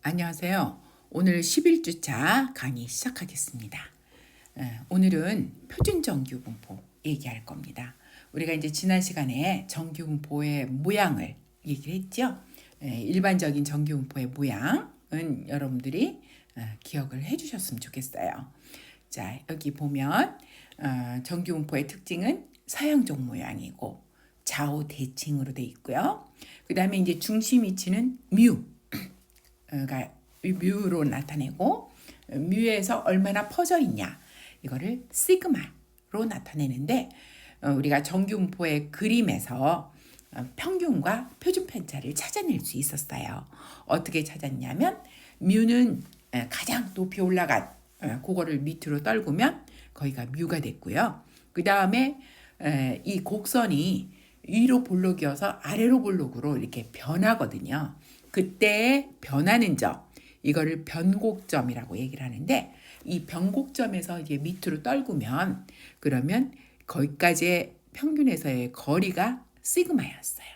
안녕하세요. 오늘 11주차 강의 시작하겠습니다. 오늘은 표준정규분포 얘기할 겁니다. 우리가 이제 지난 시간에 정규분포의 모양을 얘기를 했죠. 일반적인 정규분포의 모양은 여러분들이 기억을 해주셨으면 좋겠어요. 자, 여기 보면 정규분포의 특징은 서양적 모양이고 좌우 대칭으로 돼 있고요. 그 다음에 이제 중심 위치는 뮤로 나타내고 뮤에서 얼마나 퍼져 있냐 이거를 시그마로 나타내는데 우리가 정규분포의 그림에서 평균과 표준 편차를 찾아낼 수 있었어요. 어떻게 찾았냐면 뮤는 가장 높이 올라간 그거를 밑으로 떨구면 거기가 뮤가 됐고요. 그 다음에 이 곡선이 위로 볼록이어서 아래로 볼록으로 이렇게 변하거든요. 그때 변하는 점, 이거를 변곡점이라고 얘기를 하는데 이 변곡점에서 이제 밑으로 떨구면 그러면 거기까지의 평균에서의 거리가 시그마였어요.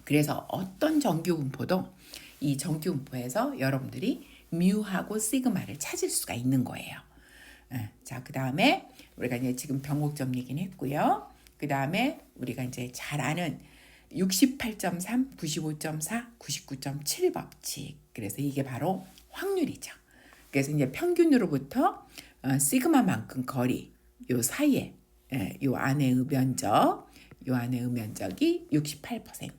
그래서 어떤 정규분포도 이 정규분포에서 여러분들이 뮤하고 시그마를 찾을 수가 있는 거예요. 자, 그 다음에 우리가 이제 지금 변곡점 얘기는 했고요. 그 다음에 우리가 이제 잘 아는 68.3, 95.4, 99.7 법칙. 그래서 이게 바로 확률이죠. 그래서 이제 평균으로부터 시그마만큼 거리 요 사이에 요 안의 면적이 68%.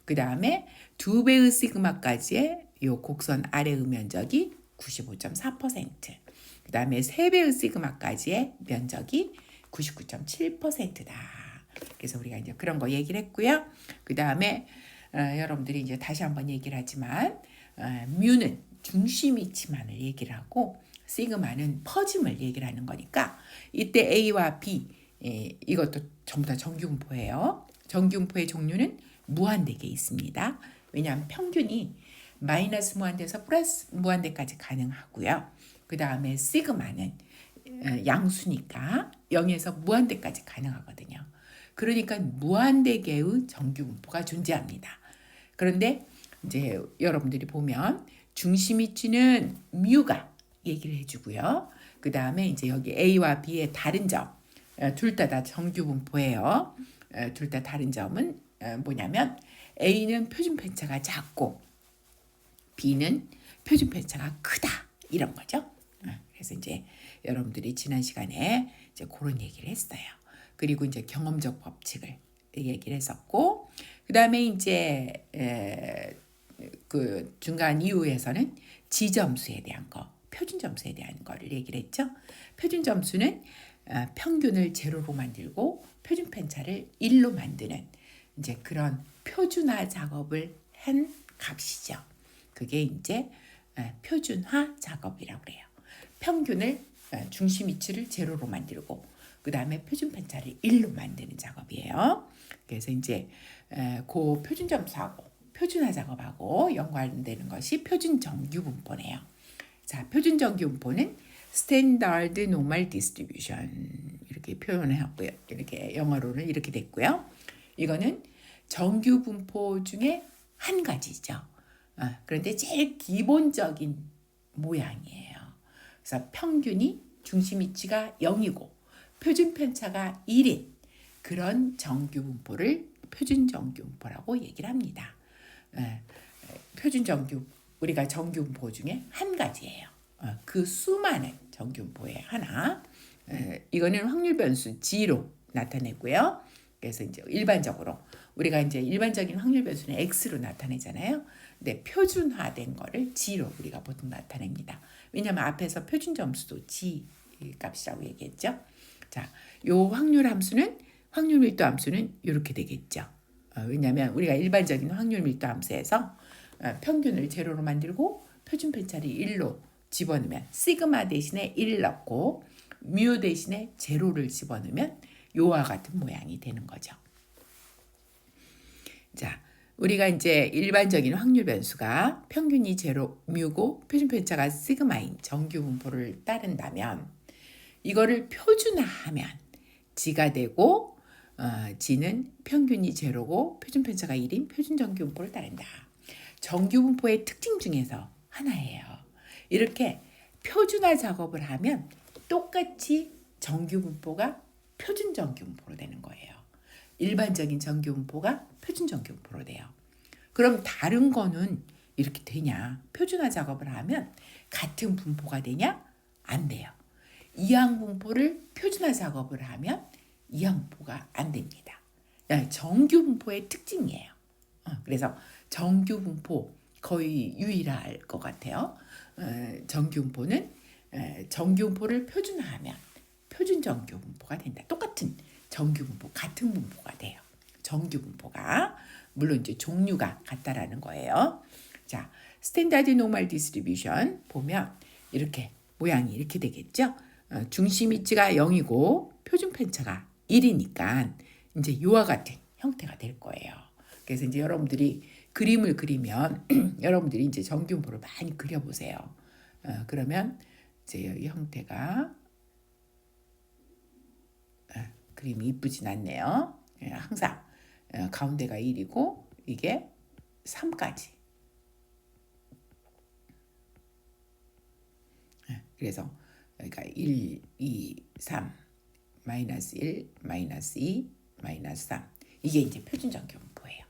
그 다음에 2배의 시그마까지의 요 곡선 아래의 면적이 95.4%. 그 다음에 3배의 시그마까지의 면적이 99.7%다. 그래서 우리가 이제 그런 거 얘기를 했고요. 그 다음에 여러분들이 이제 다시 한번 얘기를 하지만 뮤는 중심 위치만을 얘기를 하고 시그마는 퍼짐을 얘기를 하는 거니까 이때 A와 B 이것도 전부 다 정규분포예요. 정규분포의 종류는 무한대개 있습니다. 왜냐하면 평균이 마이너스 무한대에서 플러스 무한대까지 가능하고요. 그 다음에 시그마는 양수니까 0에서 무한대까지 가능하거든요. 그러니까 무한대개의 정규분포가 존재합니다. 그런데 이제 여러분들이 보면 중심 위치는 뮤가 얘기를 해주고요. 그 다음에 이제 여기 A와 B의 다른 점, 둘 다 정규분포예요. 둘 다 다른 점은 뭐냐면 A는 표준 편차가 작고 B는 표준 편차가 크다 이런 거죠. 그래서 이제 여러분들이 지난 시간에 이제 그런 얘기를 했어요. 그리고 이제 경험적 법칙을 얘기를 했었고, 그 다음에 이제 그 중간 이후에서는 지점수에 대한 거, 표준 점수에 대한 거를 얘기를 했죠. 표준 점수는 평균을 제로로 만들고 표준 편차를 1로 만드는 이제 그런 표준화 작업을 한 값이죠. 그게 이제 표준화 작업이라고 그래요. 평균을 중심 위치를 제로로 만들고 그 다음에 표준 편차를 1로 만드는 작업이에요. 그래서 이제 그 표준 점수하고 표준화 작업하고 연관되는 것이 표준 정규분포네요. 자, 표준 정규분포는 스탠다드 노멀 디스트리뷰션 이렇게 표현을 하고요. 이렇게 영어로는 이렇게 됐고요. 이거는 정규분포 중에 한 가지죠. 그런데 제일 기본적인 모양이에요. 그래서 평균이 중심 위치가 0이고 표준 편차가 1인 그런 정규분포를 표준 정규분포라고 얘기를 합니다. 우리가 정규분포 중에 한 가지예요. 그 수많은 정규분포의 하나. 이거는 확률 변수 G로 나타내고요. 그래서 이제 일반적으로 우리가 이제 일반적인 확률 변수는 X로 나타내잖아요. 근데 표준화된 거를 G로 우리가 보통 나타냅니다. 왜냐하면 앞에서 표준 점수도 G 값이라고 얘기했죠. 자, 요 확률 밀도 함수는 이렇게 되겠죠. 왜냐하면 우리가 일반적인 확률 밀도 함수에서 평균을 제로로 만들고 표준 편차를 1로 집어넣으면 시그마 대신에 1 넣고 뮤 대신에 제로를 집어넣으면 요와 같은 모양이 되는 거죠. 자, 우리가 이제 일반적인 확률 변수가 평균이 제로 뮤고 표준 편차가 시그마인 정규분포를 따른다면 이거를 표준화하면 G가 되고 G는 평균이 제로고 표준 편차가 1인 표준 정규분포를 따른다. 정규분포의 특징 중에서 하나예요. 이렇게 표준화 작업을 하면 똑같이 정규분포가 표준 정규분포로 되는 거예요. 일반적인 정규분포가 표준 정규분포로 돼요. 그럼 다른 거는 이렇게 되냐? 표준화 작업을 하면 같은 분포가 되냐? 안 돼요. 이항분포를 표준화 작업을 하면 이항분포가 안 됩니다. 정규분포의 특징이에요. 그래서 정규분포 거의 유일할 것 같아요. 정규분포는 정규분포를 표준화하면 표준 정규분포가 된다. 똑같은 정규분포, 같은 분포가 돼요. 정규분포가. 물론 이제 종류가 같다라는 거예요. 자, 스탠다드 노멀 디스트리뷰션 보면 이렇게 모양이 이렇게 되겠죠. 중심 위치가 0이고 표준 편차가 1이니까 이제 이와 같은 형태가 될 거예요. 그래서 이제 여러분들이 그림을 그리면 여러분들이 이제 정규분포를 많이 그려보세요. 그러면 이제 이 형태가 그림이 이쁘진 않네요. 항상 가운데가 1이고 이게 3까지. 그래서 그러니까 1, 2, 3, 마이너스 1, 마이너스 2, 마이너스 3. 이게 이제 표준 정규분포예요.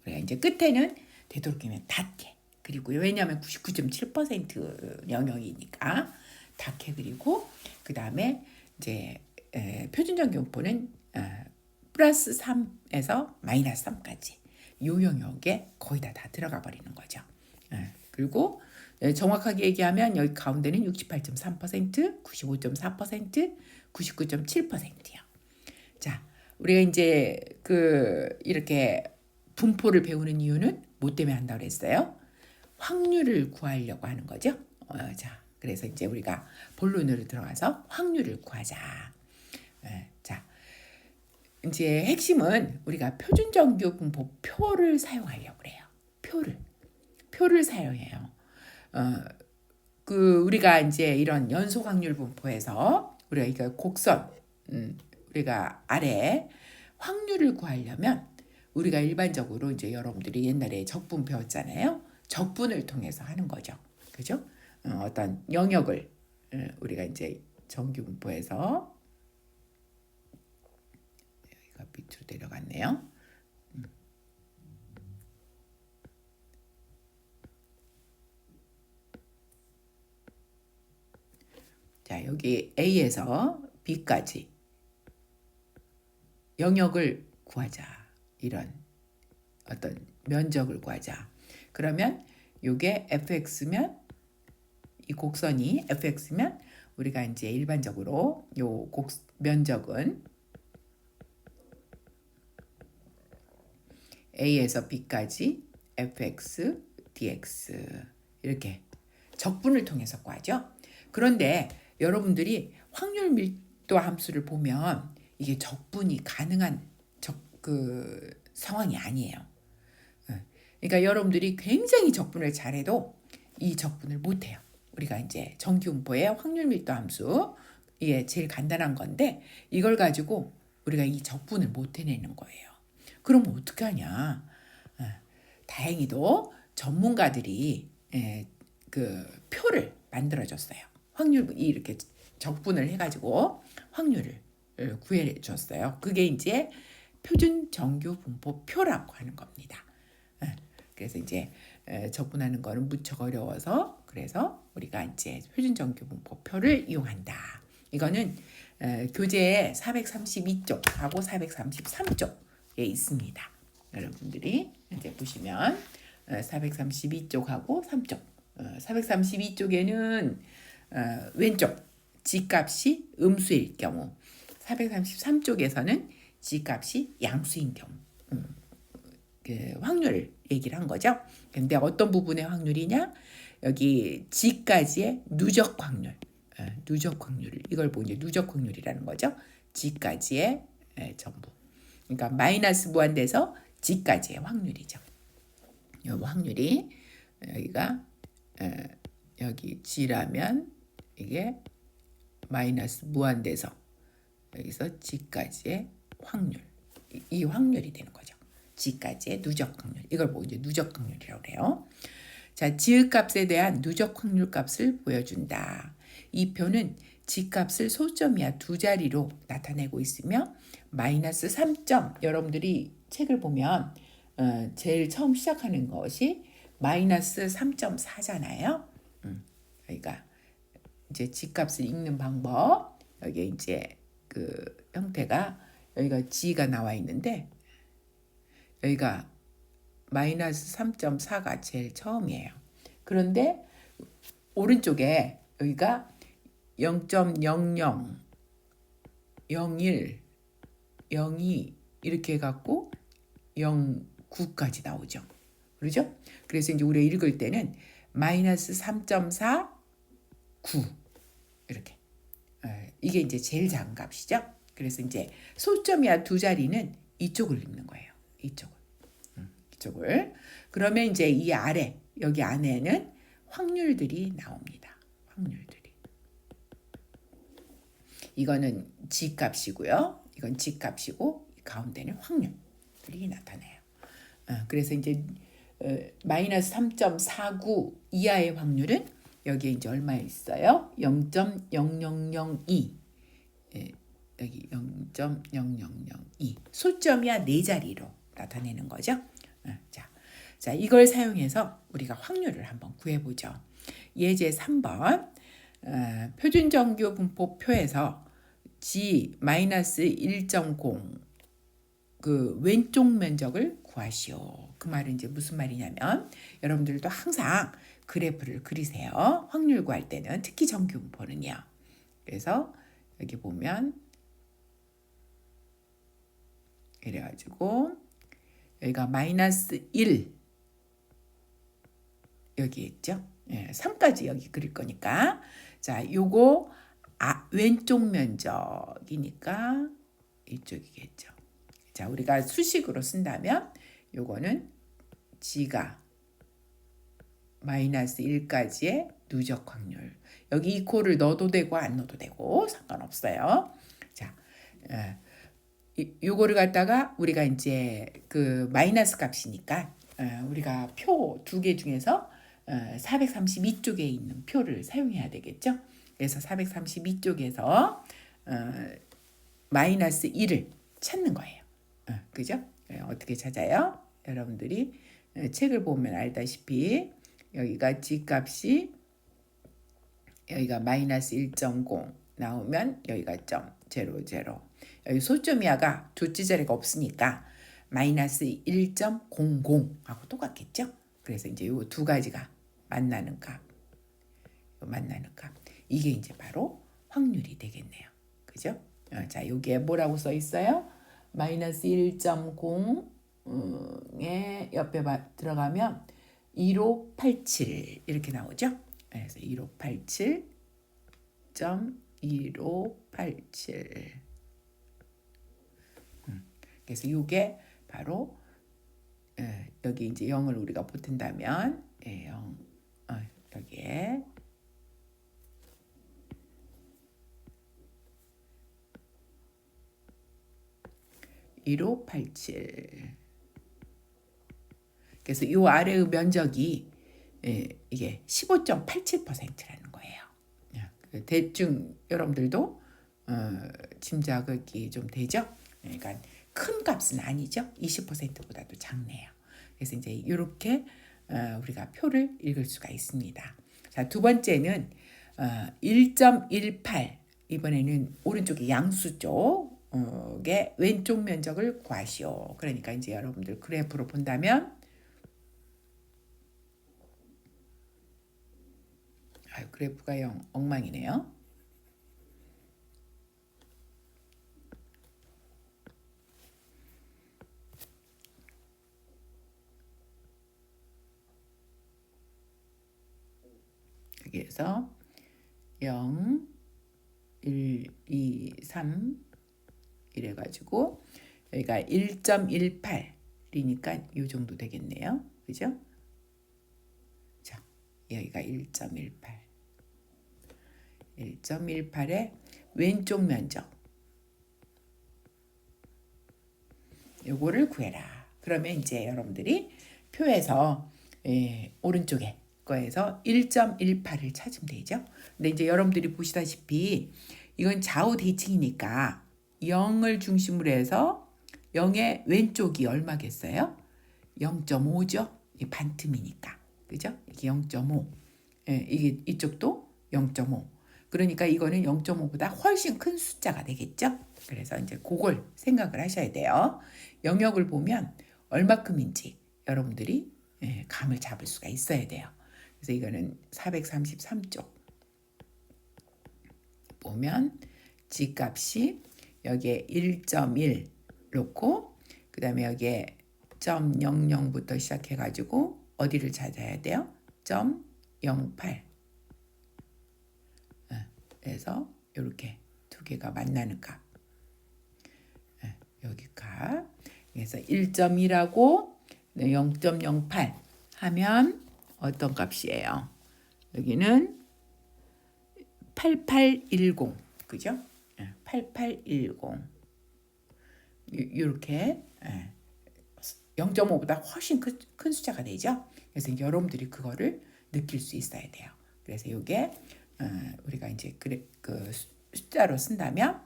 그러니까 이제 끝에는 되도록이면 닿게 그리고요. 왜냐하면 99.7% 영역이니까 닿게 그리고 그 다음에 이제 표준 정규분포는 플러스 3에서 마이너스 3까지 이 영역에 거의 다 들어가 버리는 거죠. 그리고 정확하게 얘기하면 여기 가운데는 68.3%, 95.4%, 99.7%요. 자, 우리가 이제 이렇게 분포를 배우는 이유는 뭐 때문에 한다고 그랬어요? 확률을 구하려고 하는 거죠. 자, 그래서 이제 우리가 본론으로 들어가서 확률을 구하자. 자, 이제 핵심은 우리가 표준 정규 분포 표를 사용하려고 그래요. 표를 사용해요. 우리가 이제 이런 연속 확률 분포에서 우리가 이거 곡선, 우리가 아래 확률을 구하려면 우리가 일반적으로 이제 여러분들이 옛날에 적분 배웠잖아요. 적분을 통해서 하는 거죠. 그죠? 어떤 영역을 우리가 이제 정규 분포에서 여기가 밑으로 내려갔네요. 자, 여기 A에서 B까지 영역을 구하자. 이런 어떤 면적을 구하자. 그러면 이게 fx면 이 곡선이 fx면 우리가 이제 일반적으로 요 면적은 A에서 B까지 fx dx 이렇게 적분을 통해서 구하죠. 그런데 여러분들이 확률 밀도 함수를 보면 이게 적분이 가능한 상황이 아니에요. 그러니까 여러분들이 굉장히 적분을 잘해도 이 적분을 못해요. 우리가 이제 정규분포의 확률 밀도 함수 이게 제일 간단한 건데 이걸 가지고 우리가 이 적분을 못 해내는 거예요. 그럼 어떻게 하냐? 다행히도 전문가들이 표를 만들어줬어요. 확률 이렇게 적분을 해가지고 확률을 구해줬어요. 그게 이제 표준 정규 분포 표라고 하는 겁니다. 그래서 이제 적분하는 거는 무척 어려워서 그래서 우리가 이제 표준 정규 분포 표를 이용한다. 이거는 교재 432쪽하고 433쪽에 있습니다. 여러분들이 이제 보시면 432쪽하고 3쪽 432쪽에는 왼쪽 G값이 음수일 경우 433쪽에서는 G값이 양수인 경우 확률을 얘기를 한 거죠. 근데 어떤 부분의 확률이냐? 여기 G까지의 누적 확률, 누적 확률을 이걸 보니 누적 확률이라는 거죠. G까지의 전부. 그러니까 마이너스 무한대에서 G까지의 확률이죠. 이 확률이 여기가 여기 G라면 이게 마이너스 무한대에서 여기서 G까지의 확률, 이 확률이 되는 거죠. G까지의 누적 확률. 이걸 보고 이제 누적 확률이라고 그래요. 자, 지읒값에 대한 누적 확률 값을 보여준다. 이 표는 G값을 소점 이하 두 자리로 나타내고 있으며 마이너스 3점, 여러분들이 책을 보면 제일 처음 시작하는 것이 마이너스 3.4잖아요. 그러니까 이제 G값을 읽는 방법, 여기 이제 그 형태가 여기가 G가 나와 있는데 여기가 마이너스 3.4가 제일 처음이에요. 그런데 오른쪽에 여기가 0.00, 01, 02 이렇게 해갖고 09까지 나오죠. 그렇죠? 그래서 이제 우리가 읽을 때는 마이너스 3.4, 9 이렇게. 이게 이제 제일 작은 값이죠. 그래서 이제 소점이야 두 자리는 이쪽을 읽는 거예요. 이쪽을. 그러면 이제 이 아래 여기 안에는 확률들이 나옵니다. 확률들이. 이거는 G값이고요. 이건 G값이고 가운데는 확률들이 나타나요. 그래서 이제 마이너스 3.49 이하의 확률은 여기에 이제 얼마 있어요? 0.0002. 여기 0.0002. 소점이야 네 자리로 나타내는 거죠. 자, 이걸 사용해서 우리가 확률을 한번 구해보죠. 예제 3번. 표준정규 분포표에서 G-1.0 그 왼쪽 면적을 구하시오. 그 말은 이제 무슨 말이냐면 여러분들도 항상 그래프를 그리세요. 확률 구할 때는 특히 정규 분포는요. 그래서 여기 보면 이래가지고 여기가 마이너스 1 여기 있죠. 3까지 여기 그릴 거니까 자, 요거 왼쪽 면적이니까 이쪽이겠죠. 자, 우리가 수식으로 쓴다면 요거는 G가 마이너스 1까지의 누적 확률. 여기 이 코를 넣어도 되고 안 넣어도 되고 상관없어요. 자, 요거를 갖다가 우리가 이제 그 마이너스 값이니까 우리가 표 두 개 중에서 432쪽에 있는 표를 사용해야 되겠죠. 그래서 432쪽에서 마이너스 1을 찾는 거예요. 그죠? 어떻게 찾아요? 여러분들이 책을 보면 알다시피 여기가 G값이 여기가 마이너스 1.0 나오면 여기가 0.00 여기 소점이야가 둘째 자리가 없으니까 마이너스 1.00 하고 똑같겠죠? 그래서 이제 요 두 가지가 만나는 값 이게 이제 바로 확률이 되겠네요. 그죠? 자, 여기에 뭐라고 써 있어요? 마이너스 1.0에 옆에 들어가면 1587 이렇게 나오죠? 그래서 1587.1587 그래서 이게 바로 여기 이제 0을 우리가 보탠다면 0 여기에 1587 그래서 이 아래의 면적이 이게 15.87%라는 거예요. 대충 여러분들도 짐작이 좀 되죠? 그러니까 큰 값은 아니죠. 20%보다도 작네요. 그래서 이제 이렇게 우리가 표를 읽을 수가 있습니다. 자, 두 번째는 1.18 이번에는 오른쪽에 양수 쪽의 왼쪽 면적을 구하시오. 그러니까 이제 여러분들 그래프로 본다면 그래프가 엉망이네요. 여기에서 0, 1, 2, 3 이래가지고 여기가 1.18이니까 이 정도 되겠네요. 그죠? 자, 여기가 1.18 1.18의 왼쪽 면적 요거를 구해라. 그러면 이제 여러분들이 표에서 오른쪽에 거에서 1.18을 찾으면 되죠. 근데 이제 여러분들이 보시다시피 이건 좌우 대칭이니까 0을 중심으로 해서 0의 왼쪽이 얼마겠어요? 0.5죠. 이 반틈이니까. 그죠? 이게 0.5. 이게 이쪽도 0.5. 그러니까 이거는 0.5보다 훨씬 큰 숫자가 되겠죠. 그래서 이제 그걸 생각을 하셔야 돼요. 영역을 보면 얼마큼인지 여러분들이 감을 잡을 수가 있어야 돼요. 그래서 이거는 433쪽 보면 G값이 여기에 1.1 놓고 그 다음에 여기에 0.00부터 시작해가지고 어디를 찾아야 돼요? 0.08. 그래서 이렇게 두 개가 만나는 값. 여기 값. 그래서 1.2라고 0.08 하면 어떤 값이에요? 여기는 8810. 그죠? 8810. 이렇게 0.5보다 훨씬 큰 숫자가 되죠. 그래서 여러분들이 그거를 느낄 수 있어야 돼요. 그래서 이게 우리가 이제 그 숫자로 쓴다면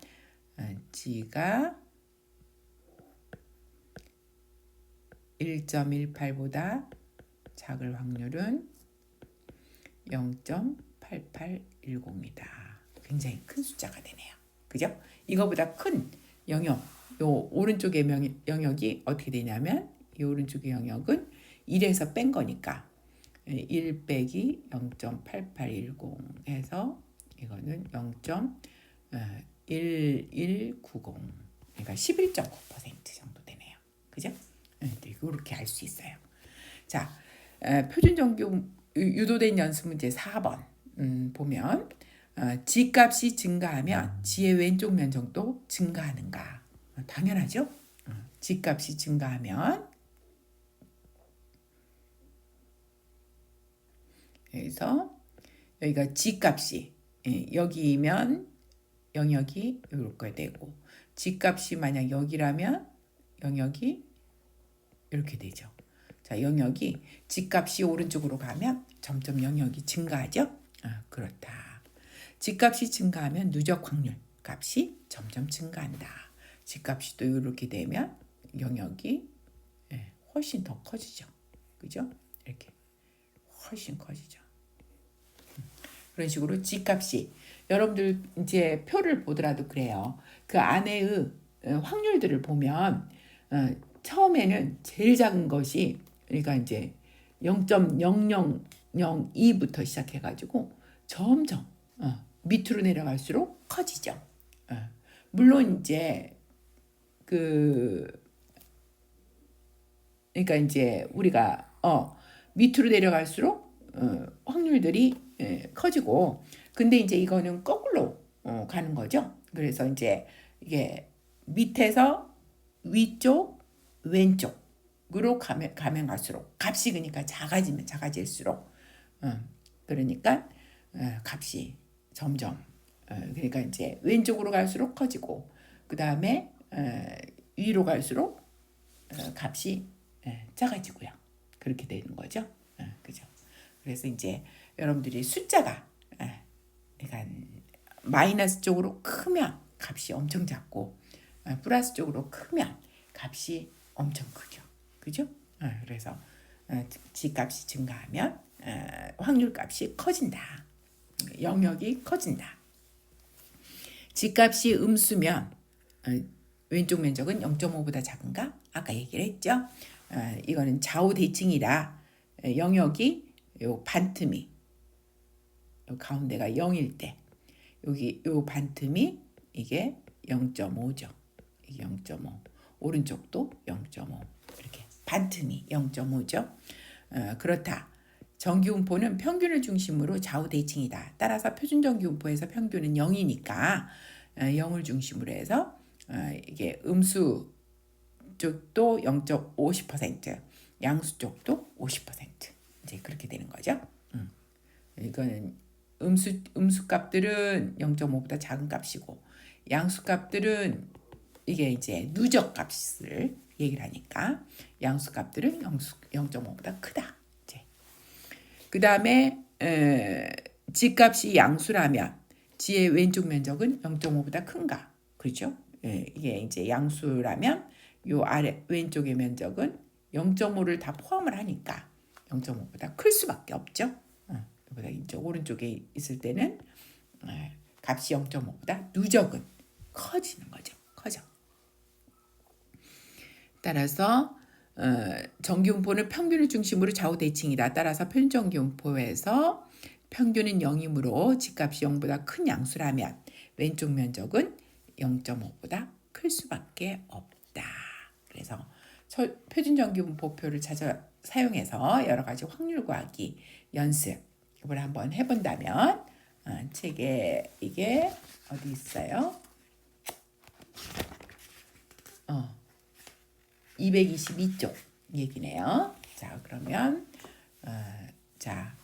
G가 1.18보다 작을 확률은 0.8810이다. 굉장히 큰 숫자가 되네요. 그죠? 이거보다 큰 영역, 요 오른쪽의 영역이 어떻게 되냐면 이 오른쪽의 영역은 1에서 뺀 거니까 1 빼기 0.8810 해서 이거는 0.1190 그러니까 11.9% 정도 되네요. 그죠? 이렇게 알 수 있어요. 자, 표준정규 유도된 연습 문제 4번 보면 G값이 증가하면 G의 왼쪽 면적도 증가하는가? 당연하죠. G값이 증가하면 그래서 여기가 G값이 여기면 영역이 이렇게 되고 G값이 만약 여기라면 영역이 이렇게 되죠. 자, 영역이 G값이 오른쪽으로 가면 점점 영역이 증가하죠. 그렇다. G값이 증가하면 누적 확률 값이 점점 증가한다. G값이 또 이렇게 되면 영역이 훨씬 더 커지죠. 그죠? 이렇게 훨씬 커지죠. 그런 식으로 G값이 여러분들 이제 표를 보더라도 그래요. 그 안에의 확률들을 보면 처음에는 제일 작은 것이 그러니까 이제 0.0002부터 시작해가지고 점점 밑으로 내려갈수록 커지죠. 물론 이제 그러니까 이제 우리가 밑으로 내려갈수록 확률들이 커지고 근데 이제 이거는 거꾸로 가는 거죠. 그래서 이제 이게 밑에서 위쪽 왼쪽으로 가면 갈수록 값이 그러니까 작아지면 작아질수록 그러니까 값이 점점 그러니까 이제 왼쪽으로 갈수록 커지고 그 다음에 위로 갈수록 값이 작아지고요. 그렇게 되는 거죠. 그죠? 그래서 이제 여러분들이 숫자가 그러니까 마이너스 쪽으로 크면 값이 엄청 작고 플러스 쪽으로 크면 값이 엄청 크죠. 그죠? 그래서 G값이 증가하면 확률값이 커진다. 영역이 커진다. G값이 음수면 왼쪽 면적은 0.5보다 작은가? 아까 얘기를 했죠. 이거는 좌우 대칭이라 영역이 요 반틈이 요 가운데가 0일 때 여기 요 반틈이 이게 0.5죠. 이게 0.5. 오른쪽도 0.5. 이렇게 반틈이 0.5죠. 그렇다. 정기분포는 평균을 중심으로 좌우 대칭이다. 따라서 표준정기분포에서 평균은 0이니까 0을 중심으로 해서 이게 음수 쪽도 0.50%, 양수 쪽도 50%. 이제 그렇게 되는 거죠. 이거는 음수 값들은 0.5보다 작은 값이고 양수 값들은 이게 이제 누적 값을 얘기를 하니까 양수값들은 0.5보다 크다. 이제 그 다음에 G값이 양수라면 G의 왼쪽 면적은 0.5보다 큰가? 그렇죠? 이게 이제 양수라면 요 아래 왼쪽의 면적은 0.5를 다 포함을 하니까 0.5보다 클 수밖에 없죠. 보다 이쪽 오른쪽에 있을 때는 값이 0.5보다 누적은 커지는 거죠. 커져. 따라서 정기분포는 평균을 중심으로 좌우 대칭이다. 따라서 편정기분포에서 평균은 0이므로 G값이 0보다 큰 양수라면 왼쪽 면적은 0.5보다 클 수밖에 없다. 그래서 표준정기분포표를 사용해서 여러 가지 확률 구하기 연습을 한번 해본다면 책에 이게 어디 있어요? 222쪽 얘기네요. 자, 그러면 자,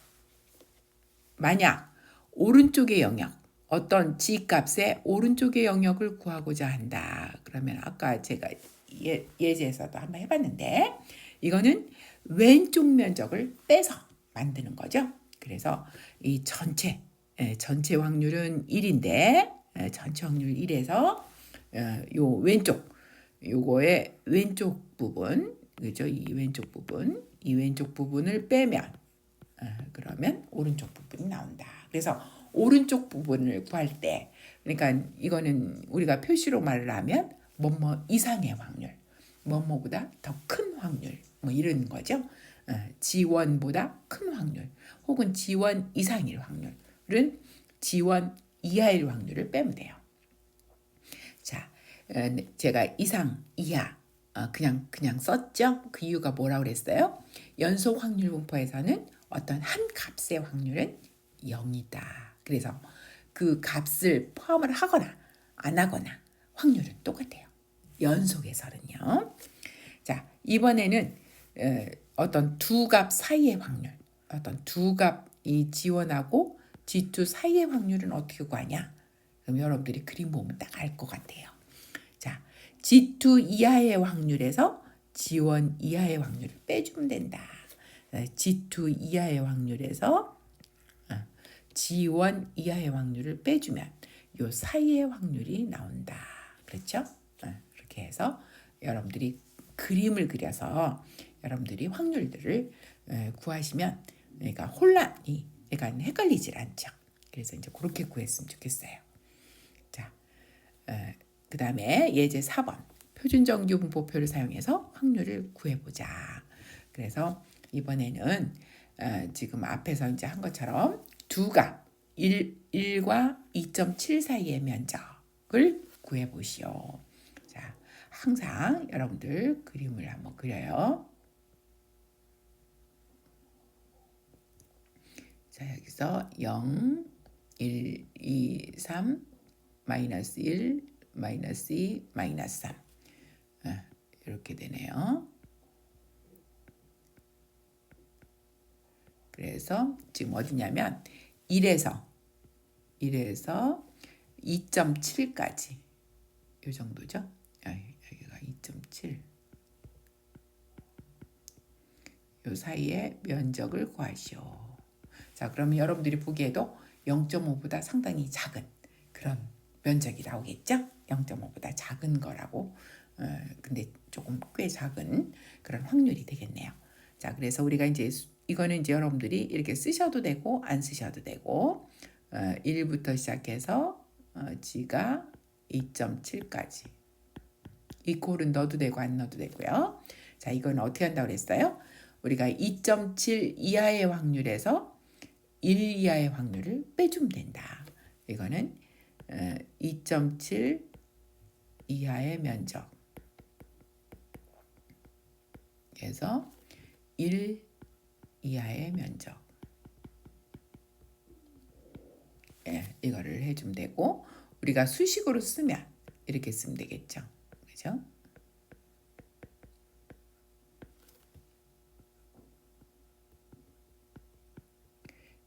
만약 오른쪽의 영역 어떤 G값의 오른쪽의 영역을 구하고자 한다. 그러면 아까 제가 예제에서도 한번 해봤는데 이거는 왼쪽 면적을 빼서 만드는 거죠. 그래서 이 전체 확률은 1인데 전체 확률 1에서 요 왼쪽 요거의 왼쪽 부분 그죠? 이 왼쪽 부분을 빼면 그러면 오른쪽 부분이 나온다. 그래서 오른쪽 부분을 구할 때 그러니까 이거는 우리가 표시로 말을 하면 뭐뭐 이상의 확률, 뭐뭐보다 더 큰 확률 뭐 이런 거죠. G1보다 큰 확률 혹은 G1 이상일 확률은 G1 이하일 확률을 빼면 돼요. 자, 제가 이상, 이하 그냥 썼죠. 그 이유가 뭐라고 그랬어요? 연속 확률 분포에서는 어떤 한 값의 확률은 0이다. 그래서 그 값을 포함을 하거나 안 하거나 확률은 똑같아요. 연속에서는요. 자, 이번에는 어떤 두 값 사이의 확률, 어떤 두 값 이 G1하고 G2 사이의 확률은 어떻게 구하냐? 그럼 여러분들이 그림 보면 딱 알 것 같아요. 자, G2 이하의 확률에서 G1 이하의 확률을 빼주면 된다. G2 이하의 확률에서 G1 이하의 확률을 빼주면 요 사이의 확률이 나온다. 그렇죠? 이렇게 해서 여러분들이 그림을 그려서 여러분들이 확률들을 구하시면 그러니까 혼란이 그러니까 헷갈리질 않죠. 그래서 이제 그렇게 구했으면 좋겠어요. 자, 그 다음에 예제 4번 표준정규분포표를 사용해서 확률을 구해보자. 그래서 이번에는 지금 앞에서 이제 한 것처럼 두 값 1과 2.7 사이의 면적을 구해보시오. 자, 항상 여러분들 그림을 한번 그려요. 자, 여기서 0, 1, 2, 3, 마이너스 1, 마이너스 2, 마이너스 3 이렇게 되네요. 그래서 지금 어디냐면 1에서 2.7까지 이 정도죠. 여기가 2.7 이 사이의 면적을 구하시오. 자, 그러면 여러분들이 보기에도 0.5보다 상당히 작은 그런 면적이 나오겠죠? 0.5보다 작은 거라고. 근데 조금 꽤 작은 그런 확률이 되겠네요. 자, 그래서 우리가 이제 이거는 이제 여러분들이 이렇게 쓰셔도 되고 안 쓰셔도 되고 1부터 시작해서 G가 2.7까지 이 꼴은 넣어도 되고 안 넣어도 되고요. 자, 이건 어떻게 한다고 그랬어요? 우리가 2.7 이하의 확률에서 1 이하의 확률을 빼주면 된다. 이거는 2.7 이하의 면적 그래서 1 이하의 면적 이거를 해주면 되고 우리가 수식으로 쓰면 이렇게 쓰면 되겠죠. 그죠?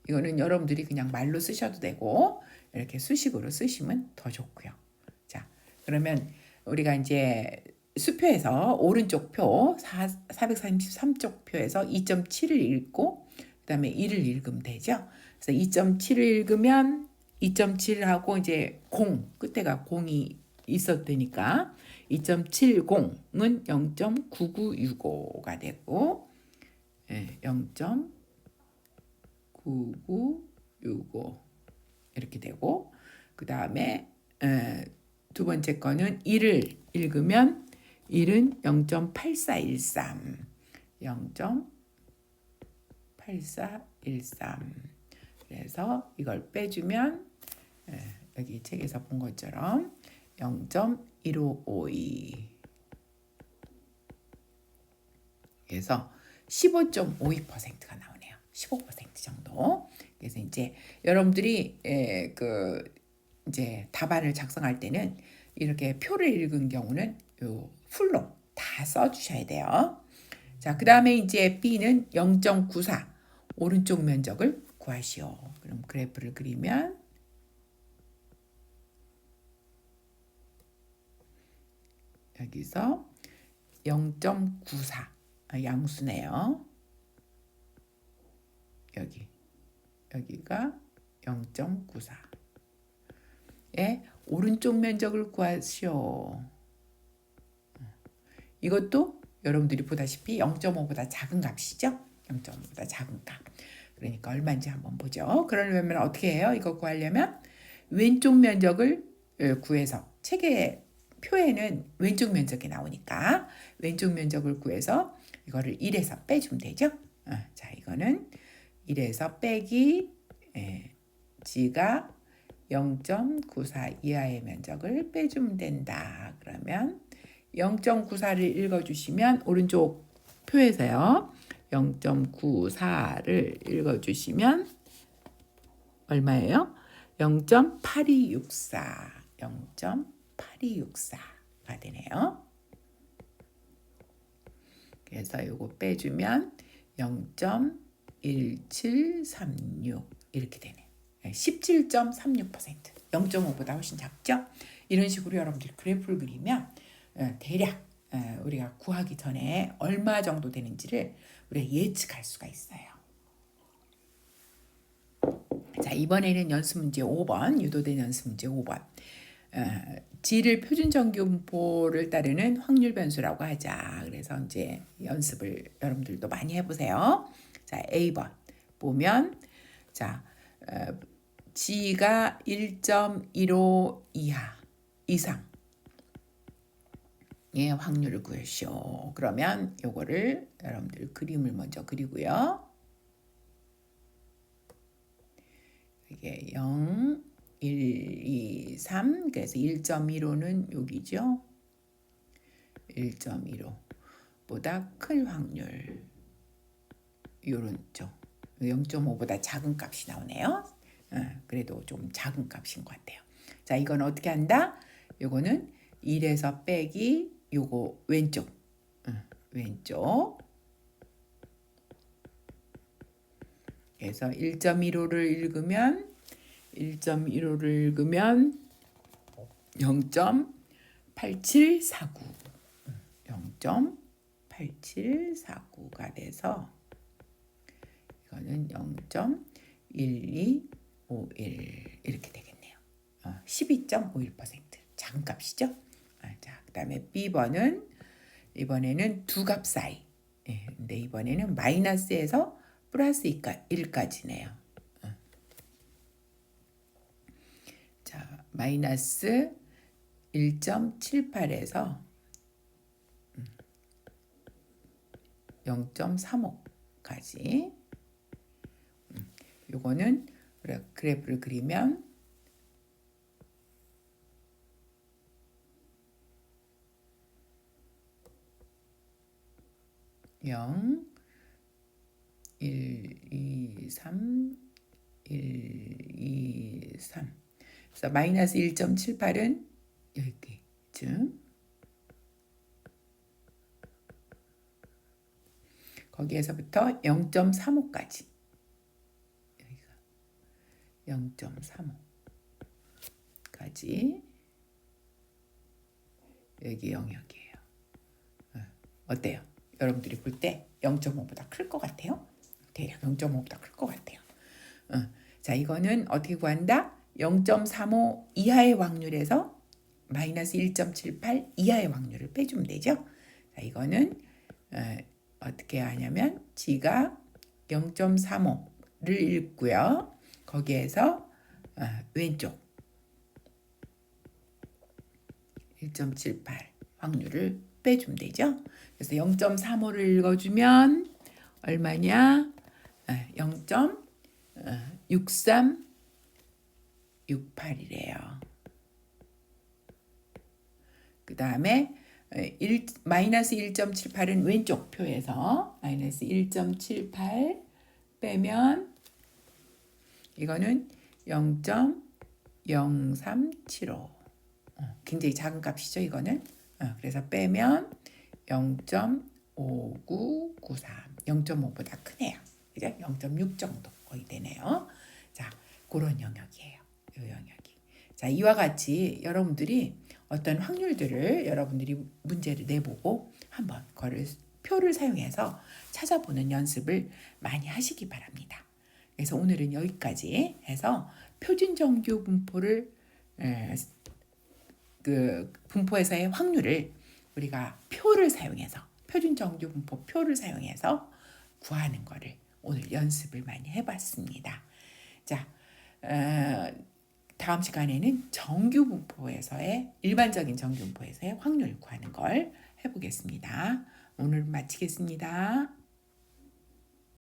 이거는 여러분들이 그냥 말로 쓰셔도 되고 이렇게 수식으로 쓰시면 더 좋고요. 자, 그러면 우리가 이제 수표에서 오른쪽 표 433쪽 표에서 2.7을 읽고 그다음에 1을 읽으면 되죠. 그래서 2.7을 읽으면 2.7하고 이제 0 끝에가 0이 있었으니까 2.70은 0.9965가 되고 0.9965 이렇게 되고 그 다음에 두 번째 거는 1을 읽으면 1은 0.8413 0.8413 그래서 이걸 빼주면 여기 책에서 본 것처럼 0.1552 그래서 15.52%가 나오네요. 15% 정도. 그래서 이제 여러분들이 이제 답안을 작성할 때는 이렇게 표를 읽은 경우는 요 풀로 다 써주셔야 돼요. 자, 그 다음에 이제 B는 0.94 오른쪽 면적을 구하시오. 그럼 그래프를 그리면 여기서 0.94 양수네요. 여기가 0.94의 오른쪽 면적을 구하시오. 이것도 여러분들이 보다시피 0.5보다 작은 값이죠. 0.5보다 작은 값. 그러니까 얼마인지 한번 보죠. 그러려면 어떻게 해요? 이거 구하려면 왼쪽 면적을 구해서 책의 표에는 왼쪽 면적이 나오니까 왼쪽 면적을 구해서 이거를 1에서 빼주면 되죠. 자, 이거는 1에서 빼기 G가 0.94 이하의 면적을 빼주면 된다. 그러면 0.94를 읽어주시면 오른쪽 표에서요. 0.94를 읽어주시면 얼마예요? 0.8264 0.8264가 되네요. 그래서 이거 빼주면 0.1736 이렇게 되네. 17.36% 0.5보다 훨씬 작죠? 이런 식으로 여러분들이 그래프를 그리면 대략 우리가 구하기 전에 얼마 정도 되는지를 우리가 예측할 수가 있어요. 자, 이번에는 연습 문제 5번 유도된 연습 문제 5번 G를 표준 정규분포를 따르는 확률 변수라고 하자. 그래서 이제 연습을 여러분들도 많이 해보세요. 자, A번 보면 자 G가 1.15 이상 예, 확률을 구하시오. 그러면 요거를 여러분들 그림을 먼저 그리고요. 이게 0, 1, 2, 3 그래서 1.15는 여기죠. 1.15보다 큰 확률 요런 쪽 0.5보다 작은 값이 나오네요. 그래도 좀 작은 값인 것 같아요. 자, 이건 어떻게 한다? 요거는 1에서 빼기 요거 왼쪽 그래서 1.15를 읽으면 0.8749 0.8749가 돼서 이거는 0.1251 이렇게 되겠네요. 12.51% 작은 값이죠. 자, 그 다음에 B번은 이번에는 두 값 사이. 근데 이번에는 마이너스에서 플러스 1까지네요. 자, 마이너스 1.78에서 0.35까지. 요거는 그래프를 그리면 0, 1, 2, 3, 1, 2, 3 그래서 마이너스 1.78은 여기쯤 거기에서부터 0.35까지 여기가 0.35까지 여기 영역이에요. 어때요? 여러분들이 볼 때 0.5보다 클 것 같아요? 대략 0.5보다 클 것 같아요. 자, 이거는 어떻게 구한다? 0.35 이하의 확률에서 마이너스 1.78 이하의 확률을 빼주면 되죠. 자, 이거는 어떻게 하냐면 G가 0.35를 읽고요. 거기에서 왼쪽 1.78 확률을 빼주면 되죠. 그래서 0.35를 읽어주면 얼마냐? 0.6368이래요. 그 다음에 마이너스 1.78은 왼쪽 표에서 마이너스 1.78 빼면 이거는 0.0375. 굉장히 작은 값이죠, 이거는. 그래서 빼면 0.5993. 0.5보다 크네요. 그죠? 0.6 정도 거의 되네요. 자, 그런 영역이에요. 이 영역이. 자, 이와 같이 여러분들이 어떤 확률들을 여러분들이 문제를 내보고 한번 그거를 표를 사용해서 찾아보는 연습을 많이 하시기 바랍니다. 그래서 오늘은 여기까지 해서 표준정규 분포를 그 분포에서의 확률을 우리가 표를 사용해서 표준정규 분포 표를 사용해서 구하는 거를 오늘 연습을 많이 해봤습니다. 자, 다음 시간에는 정규 분포에서의 일반적인 정규 분포에서의 확률 구하는 걸 해보겠습니다. 오늘 마치겠습니다.